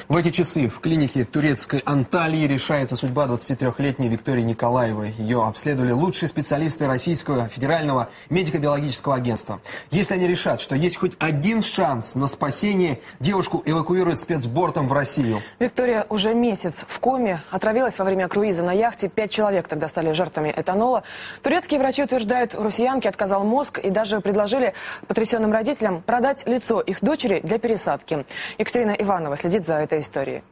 В эти часы в клинике турецкой Анталии решается судьба 23-летней Виктории Николаевой. Ее обследовали лучшие специалисты Российского федерального медико-биологического агентства. Если они решат, что есть хоть один шанс на спасение, девушку эвакуируют спецбортом в Россию. Виктория уже месяц в коме. Отравилась во время круиза на яхте. 5 человек тогда стали жертвами этанола. Турецкие врачи утверждают, у россиянки отказал мозг и даже предложили потрясенным родителям продать лицо их дочери для пересадки. Екатерина Иванова следит за этой историей.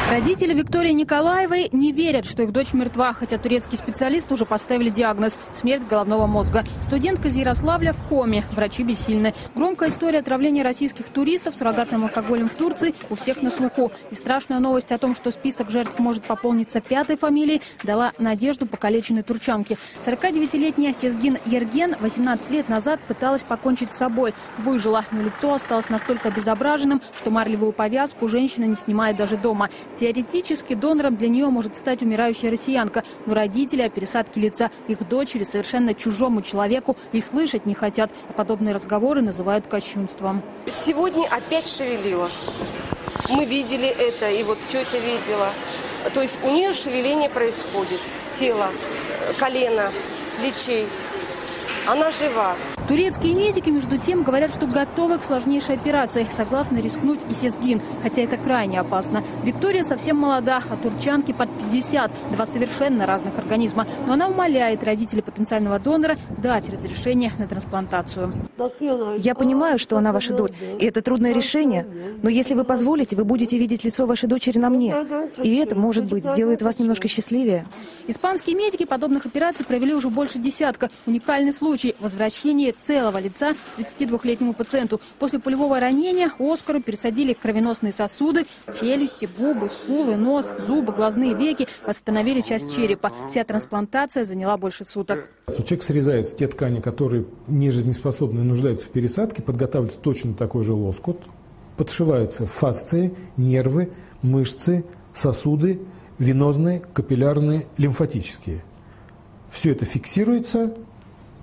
Родители Виктории Николаевой не верят, что их дочь мертва, хотя турецкие специалисты уже поставили диагноз – смерть головного мозга. Студентка из Ярославля в коме, врачи бессильны. Громкая история отравления российских туристов суррогатным алкоголем в Турции у всех на слуху. И страшная новость о том, что список жертв может пополниться 5-й фамилией, дала надежду покалеченной турчанке. 49-летняя Сезгин Ерген 18 лет назад пыталась покончить с собой. Выжила, но лицо осталось настолько обезображенным, что марлевую повязку женщина не снимает даже дома. Теоретически донором для нее может стать умирающая россиянка, но родители о пересадке лица их дочери совершенно чужому человеку и слышать не хотят. Подобные разговоры называют кощунством. Сегодня опять шевелилась. Мы видели это, и вот тетя видела. То есть у нее шевеление происходит. Тело, колено, плечей. Она жива. Турецкие медики, между тем, говорят, что готовы к сложнейшей операции. Согласны рискнуть и Сезгин, хотя это крайне опасно. Виктория совсем молода, а турчанке под 50. Два совершенно разных организма. Но она умоляет родителей потенциального донора дать разрешение на трансплантацию. Я понимаю, что она ваша дочь, и это трудное решение. Но если вы позволите, вы будете видеть лицо вашей дочери на мне. И это, может быть, сделает вас немножко счастливее. Испанские медики подобных операций провели уже больше десятка. Уникальный случай – возвращение целого лица 32-летнему пациенту. После пулевого ранения Оскару пересадили кровеносные сосуды, челюсти, губы, скулы, нос, зубы, глазные веки, восстановили часть черепа. Вся трансплантация заняла больше суток. Человек срезает те ткани, которые нежизнеспособны и нуждаются в пересадке, подготавливается точно такой же лоскут, подшиваются фасции, нервы, мышцы, сосуды, венозные, капиллярные, лимфатические. Все это фиксируется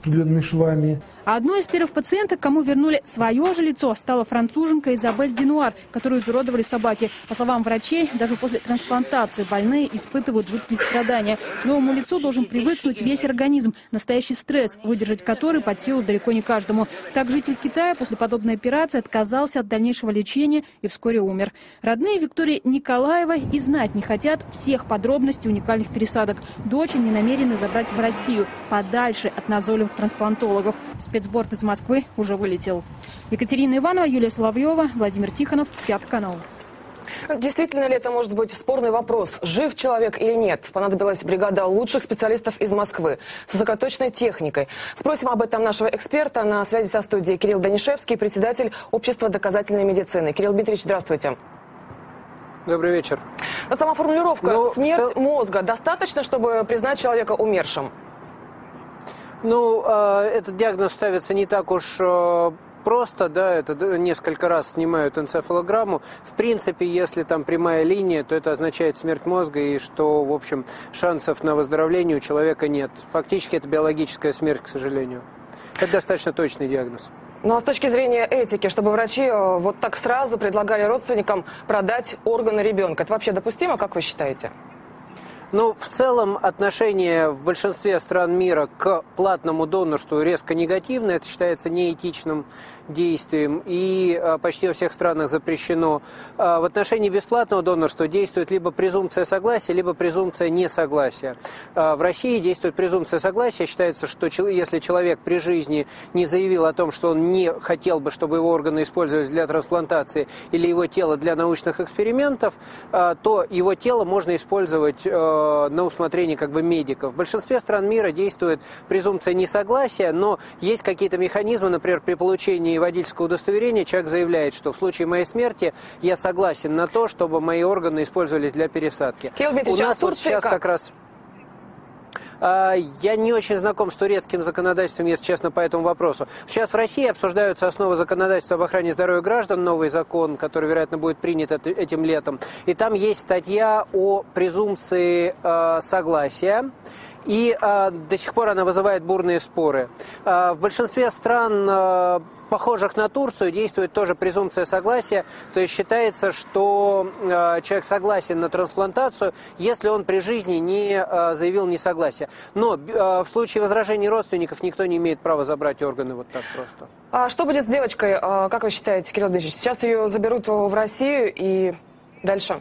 определенными швами. А одной из первых пациенток, кому вернули свое же лицо, стала француженка Изабель Денуар, которую изуродовали собаки. По словам врачей, даже после трансплантации больные испытывают жуткие страдания. К новому лицу должен привыкнуть весь организм. Настоящий стресс, выдержать который под силу далеко не каждому. Так житель Китая после подобной операции отказался от дальнейшего лечения и вскоре умер. Родные Виктории Николаевой и знать не хотят всех подробностей уникальных пересадок. Дочь не намерены забрать в Россию, подальше от назойливых трансплантологов. Спецборд из Москвы уже вылетел. Екатерина Иванова, Юлия Соловьева, Владимир Тихонов, 5 канал. Действительно ли это может быть спорный вопрос, жив человек или нет? Понадобилась бригада лучших специалистов из Москвы с высокоточной техникой. Спросим об этом нашего эксперта. На связи со студией Кирилл Данишевский, председатель Общества доказательной медицины. Кирилл Дмитриевич, здравствуйте. Добрый вечер. Но сама формулировка «смерть мозга» достаточно, чтобы признать человека умершим? Этот диагноз ставится не так уж просто, да, это несколько раз снимают энцефалограмму. В принципе, если там прямая линия, то это означает смерть мозга, и что, в общем, шансов на выздоровление у человека нет. Фактически это биологическая смерть, к сожалению. Это достаточно точный диагноз. Ну а с точки зрения этики, чтобы врачи вот так сразу предлагали родственникам продать органы ребенка, это вообще допустимо, как вы считаете? В целом отношение в большинстве стран мира к платному донорству резко негативное. Это считается неэтичным действием и почти во всех странах запрещено. В отношении бесплатного донорства действует либо презумпция согласия, либо презумпция несогласия. В России действует презумпция согласия. Считается, что если человек при жизни не заявил о том, что он не хотел бы, чтобы его органы использовались для трансплантации или его тело для научных экспериментов, то его тело можно использовать на усмотрение медиков. В большинстве стран мира действует презумпция несогласия, но есть какие-то механизмы, например, при получении водительского удостоверения человек заявляет, что в случае моей смерти я согласен на то, чтобы мои органы использовались для пересадки. У нас вот сейчас как раз... Я не очень знаком с турецким законодательством, если честно, по этому вопросу. Сейчас в России обсуждаются основы законодательства об охране здоровья граждан, новый закон, который, вероятно, будет принят этим летом. И там есть статья о презумпции согласия. И до сих пор она вызывает бурные споры. В большинстве стран, похожих на Турцию, действует тоже презумпция согласия. То есть считается, что человек согласен на трансплантацию, если он при жизни не заявил несогласие. Но в случае возражений родственников никто не имеет права забрать органы вот так просто. А что будет с девочкой, как вы считаете, Кирилл Дмитриевич? Сейчас ее заберут в Россию и дальше?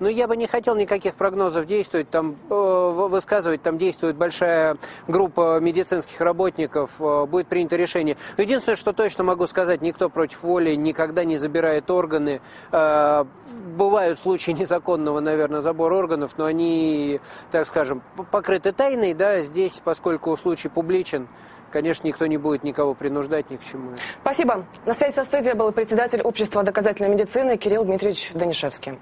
Ну, я бы не хотел никаких прогнозов действовать, там, высказывать, там действует большая группа медицинских работников, будет принято решение. Единственное, что точно могу сказать, никто против воли никогда не забирает органы. Бывают случаи незаконного, наверное, забора органов, но они, так скажем, покрыты тайной, да, здесь, поскольку случай публичен, конечно, никто не будет никого принуждать ни к чему. Спасибо. На связи со студией был председатель Общества доказательной медицины Кирилл Дмитриевич Данишевский.